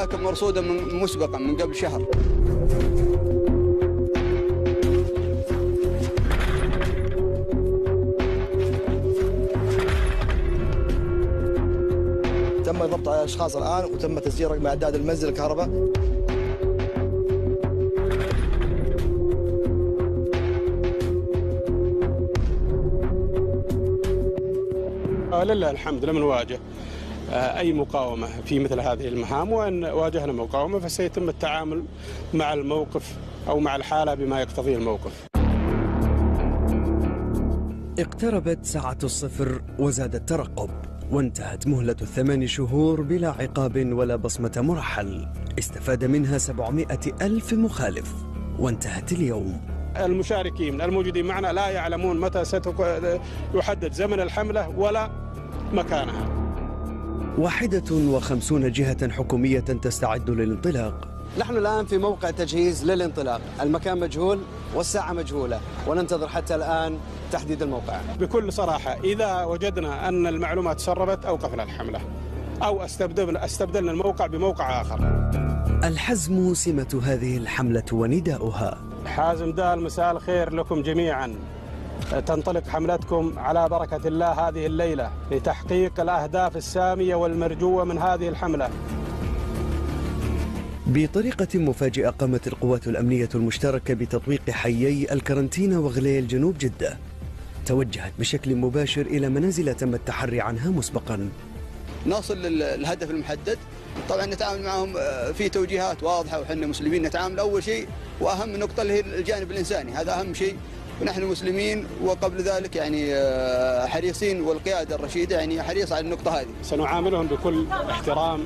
الكواكب مرصودة مسبقا من قبل شهر. تم ضبط الاشخاص الان وتم تسجيل رقم اعداد المنزل الكهرباء. لله الحمد لم نواجه أي مقاومة في مثل هذه المهام، وإن واجهنا مقاومة فسيتم التعامل مع الموقف أو مع الحالة بما يقتضيه الموقف. اقتربت ساعة الصفر وزاد الترقب، وانتهت مهلة 8 شهور بلا عقاب ولا بصمة مرحل استفاد منها 700 ألف مخالف، وانتهت اليوم. المشاركين الموجودين معنا لا يعلمون متى سيحدد زمن الحملة ولا مكانها. 51 جهة حكومية تستعد للانطلاق. نحن الآن في موقع تجهيز للانطلاق، المكان مجهول والساعة مجهولة، وننتظر حتى الآن تحديد الموقع. بكل صراحة إذا وجدنا أن المعلومات سربت أوقفنا الحملة أو استبدلنا الموقع بموقع آخر. الحزم سمة هذه الحملة ونداؤها. حازم دال، مساء الخير لكم جميعا. تنطلق حملتكم على بركة الله هذه الليلة لتحقيق الأهداف السامية والمرجوة من هذه الحملة. بطريقة مفاجئة قامت القوات الأمنية المشتركة بتطويق حيي الكرنتينة وغليل جنوب جدة. توجهت بشكل مباشر إلى منازل تم التحري عنها مسبقا. نصل للهدف المحدد، طبعا نتعامل معهم في توجيهات واضحة، وحنا مسلمين نتعامل أول شيء وأهم نقطة اللي هي الجانب الإنساني، هذا أهم شيء، ونحن مسلمين وقبل ذلك يعني حريصين، والقيادة الرشيدة يعني حريصة على النقطة هذه. سنعاملهم بكل احترام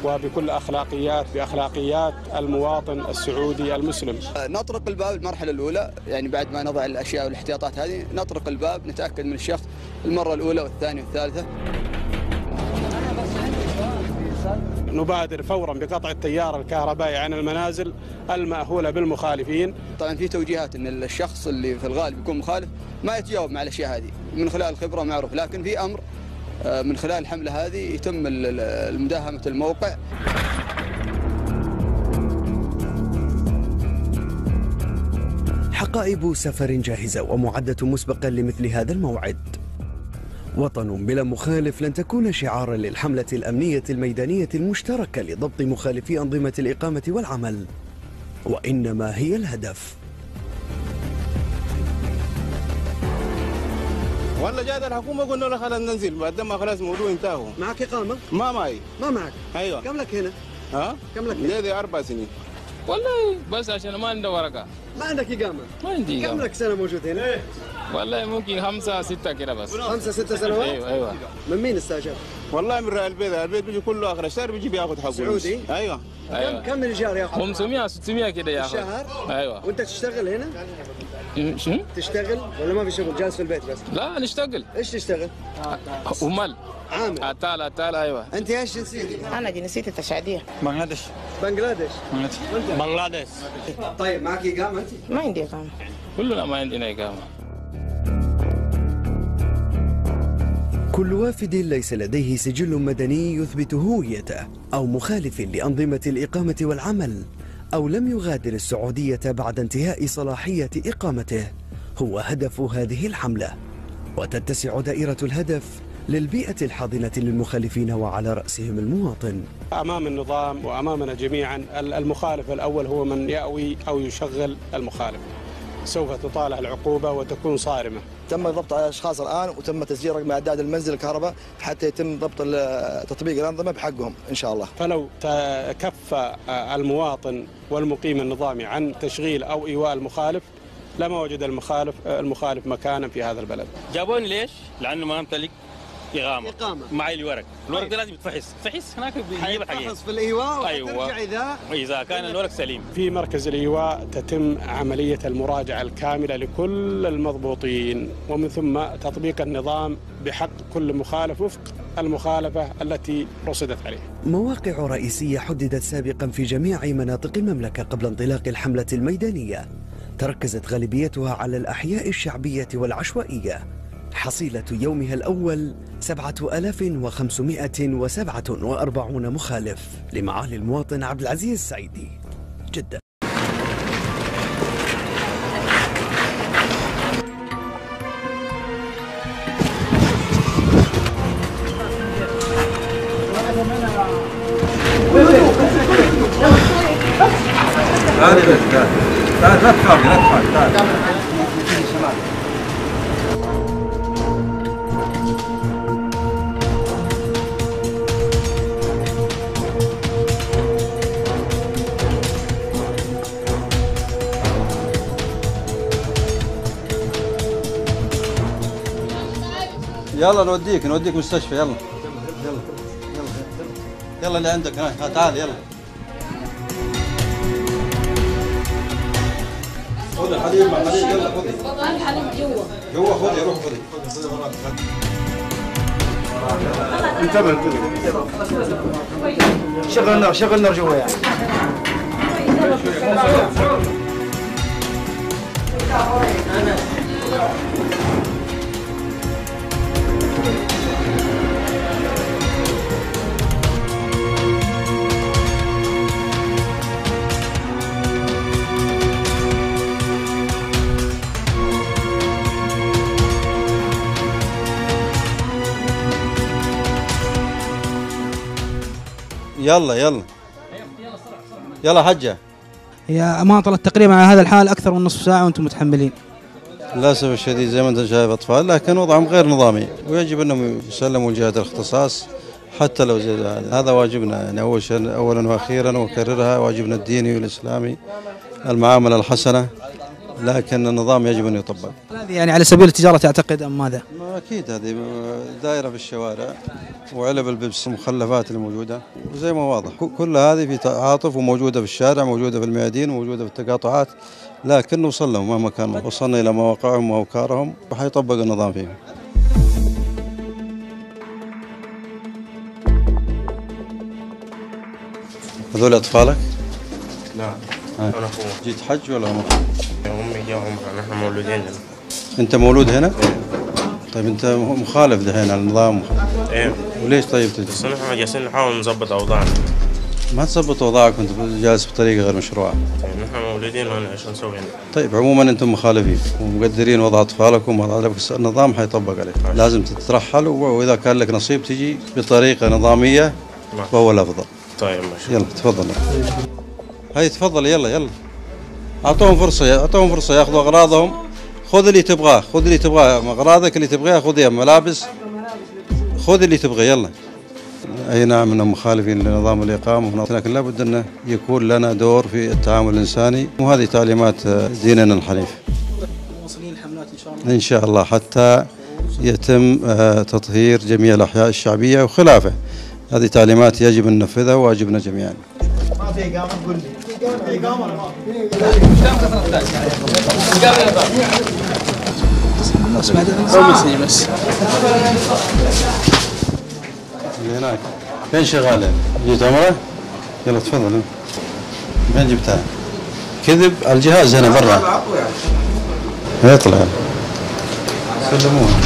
وبكل أخلاقيات، بأخلاقيات المواطن السعودي المسلم. نطرق الباب المرحلة الأولى، يعني بعد ما نضع الأشياء والاحتياطات هذه نطرق الباب، نتأكد من الشخص المرة الأولى والثانية والثالثة. نبادر فورا بقطع التيار الكهربائي عن المنازل المأهولة بالمخالفين. طبعا في توجيهات ان الشخص اللي في الغالب يكون مخالف ما يتجاوب مع الاشياء هذه من خلال الخبره معروف، لكن في امر من خلال الحمله هذه يتم مداهمه الموقع. حقائب سفر جاهزة ومعدة مسبقا لمثل هذا الموعد. وطن بلا مخالف لن تكون شعارا للحملة الأمنية الميدانية المشتركة لضبط مخالفي أنظمة الإقامة والعمل، وإنما هي الهدف. والله جاءت الحكومة قلنا له خلاص ننزل، بعد ما خلاص الموضوع انتهى. معك إقامة؟ ما معي. ما معك؟ أيوه. كم لك هنا؟ ها؟ كم لك هنا؟ لي 4 سنين. والله بس عشان ما عندي ورقة. ما عندك إقامة؟ ما عندي إقامة. كم لك سنة موجود هنا؟ والله ممكن 5 6 كده بس. 5 6 سنوات؟ ايوه. من مين استاجر؟ والله من رأي البيت، البيت بيجي كله آخر الشهر بيجي بياخذ حقه. سعودي؟ أيوه. كم من الإيجار ياخذ؟ 500 600 كده ياخذ. الشهر؟ ايوه. وأنت تشتغل هنا؟ شنو؟ تشتغل ولا ما في شغل، جالس في البيت بس؟ لا نشتغل. ايش تشتغل؟ عمال. عامل. عتال ايوه. انت ايش جنسيتك؟ انا جنسيتي التشعيديه. بنغلاديش. بنغلاديش. طيب معك اقامه انت؟ ما عندي اقامه. كلنا ما عندنا اقامه. كل وافد ليس لديه سجل مدني يثبت هويته أو مخالف لأنظمة الإقامة والعمل أو لم يغادر السعودية بعد انتهاء صلاحية إقامته هو هدف هذه الحملة، وتتسع دائرة الهدف للبيئة الحاضنة للمخالفين وعلى رأسهم المواطن. أمام النظام وأمامنا جميعا المخالف الأول هو من يأوي أو يشغل المخالف، سوف تطالع العقوبة وتكون صارمة. تم ضبط الاشخاص الان وتم تسجيل رقم اعداد المنزل الكهرباء حتى يتم ضبط تطبيق الانظمه بحقهم ان شاء الله. فلو تكفى المواطن والمقيم النظامي عن تشغيل او ايواء المخالف لما وجد المخالف مكانا في هذا البلد. جابوني ليش؟ لانه ما امتلك إقامة. معي الورق ده لازم يتفحص هناك بيجيب الحقيقة. يتفحص في الإيواء أيوة. وترجع إذا كان الورق سليم. في مركز الإيواء تتم عملية المراجعة الكاملة لكل المضبوطين، ومن ثم تطبيق النظام بحق كل مخالف وفق المخالفة التي رصدت عليه. مواقع رئيسية حددت سابقا في جميع مناطق المملكة قبل انطلاق الحملة الميدانية، تركزت غالبيتها على الأحياء الشعبية والعشوائية، حصيلة يومها الأول 7547 مخالف لمعالي المواطن عبد العزيز السعيدي، جدة. يلا نوديك مستشفى. يلا اللي عندك هاي تعال يلا. خذ الحليب مع الحليب. يلا خذي. الحليب جوا خذي. روح خذي. انتبه. شغل النار جوا يعني. يلا حجة. هي أماطلت تقريبا على هذا الحال أكثر من نصف ساعة وأنتم متحملين. للأسف الشديد زي ما أنت شايف أطفال، لكن وضعهم غير نظامي ويجب أنهم يسلموا لجهة الاختصاص حتى لو زي هذا واجبنا. يعني أولا وأخيرا وأكررها، واجبنا الديني والإسلامي المعاملة الحسنة، لكن النظام يجب أن يطبق. هذه يعني على سبيل التجارة تعتقد أم ماذا؟ أكيد هذه دائرة في الشوارع وعلب البيبس المخلفات الموجودة، وزي ما واضح كل هذه في تعاطف وموجودة في الشارع، موجودة في الميادين وموجودة في التقاطعات، لكن وصلنا مهما كان وصلنا إلى مواقعهم وأوكارهم وحيطبق النظام فيهم. هذول أطفالك؟ لا أنا أخوه. جيت حج ولا عمرة؟ أمي جا عمرة، نحن مولودين هنا. أنت مولود هنا؟ طيب أنت مخالف دحين على النظام. إيه. وليش طيب تجي؟ بس نحن جالسين نحاول نظبط أوضاعنا. ما تظبط أوضاعك وأنت جالس بطريقة غير مشروعة. طيب نحن مولودين وهنا إيش نسوي هنا؟ طيب عموما أنتم مخالفين ومقدرين وضع أطفالكم ووضع، بس النظام حيطبق عليك. لازم تترحل، وإذا كان لك نصيب تجي بطريقة نظامية وهو الأفضل. طيب ماشي. يلا تفضل. هاي تفضل. يلا أعطوهم فرصة ياخذوا أغراضهم. خذ اللي تبغاه، أغراضك اللي تبغاها خذيها، ملابس خذ اللي تبغاه. يلا. أي نعم من مخالفين لنظام الإقامة، لكن لابد أن يكون لنا دور في التعامل الإنساني، وهذه تعليمات ديننا الحنيف. مواصلين الحملات إن شاء الله. إن شاء الله حتى يتم تطهير جميع الأحياء الشعبية وخلافه. هذه تعليمات يجب أن ننفذها وواجبنا جميعا. ما في إقامة تقول لي. في إقامة ولا ما في؟ بس. اللي هناك فين شغالة؟ جيت عمرة؟ يلا تفضل. فين جبتها؟ كذب على الجهاز هنا برا. يطلع. سلموها.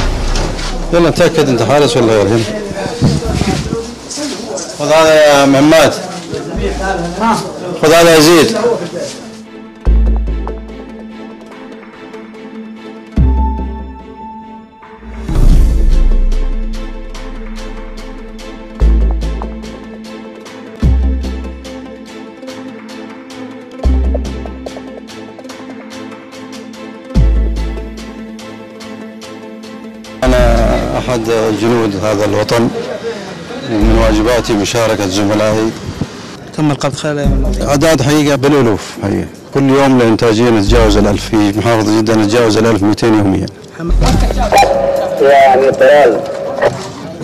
يلا نتأكد أنت حارس ولا غير. خذ هذا يا محمد. خذ هذا يا زيد. أنا أحد جنود هذا الوطن، ومن واجباتي مشاركة زملائي. تم القبض خلال الأيام الماضية. أعداد حقيقة بالألوف حقيقة، كل يوم الإنتاجية نتجاوز 1000 في محافظة جدة، نتجاوز 1200 يوميا. يا عم طلال،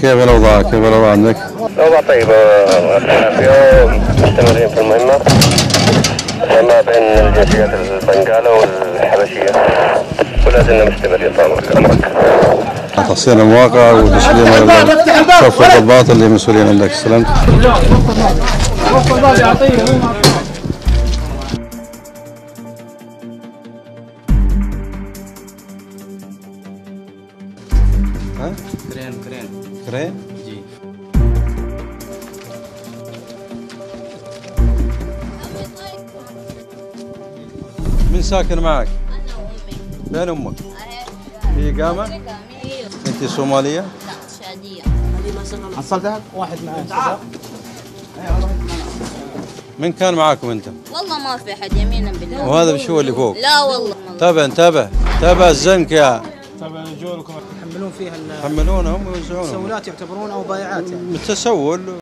كيف الأوضاع عندك؟ الأوضاع طيبة اليوم، مستمرين في المهمة ما بين الجنسيات البنغالة والحبشية، ولا زلنا مستمرين طال عمرك. تحصيل المواقع وتسليم صف الضباط اللي مسؤولين عندك. سلامتك. كرين؟ جي. من ساكن معك؟ أنا وأمي. فين أمك؟ هي قامة؟ أنت صومالية؟ لا شادية. حصلتها واحد معاه. من كان معاكم أنت؟ والله ما في أحد يمينا بالله. وهذا بشو اللي فوق؟ لا والله. تابع الزنك يا. طبعا يجونكم يحملون فيها يحملونها هم يوزعونها. تسولات يعتبرون او بايعات يعني. التسول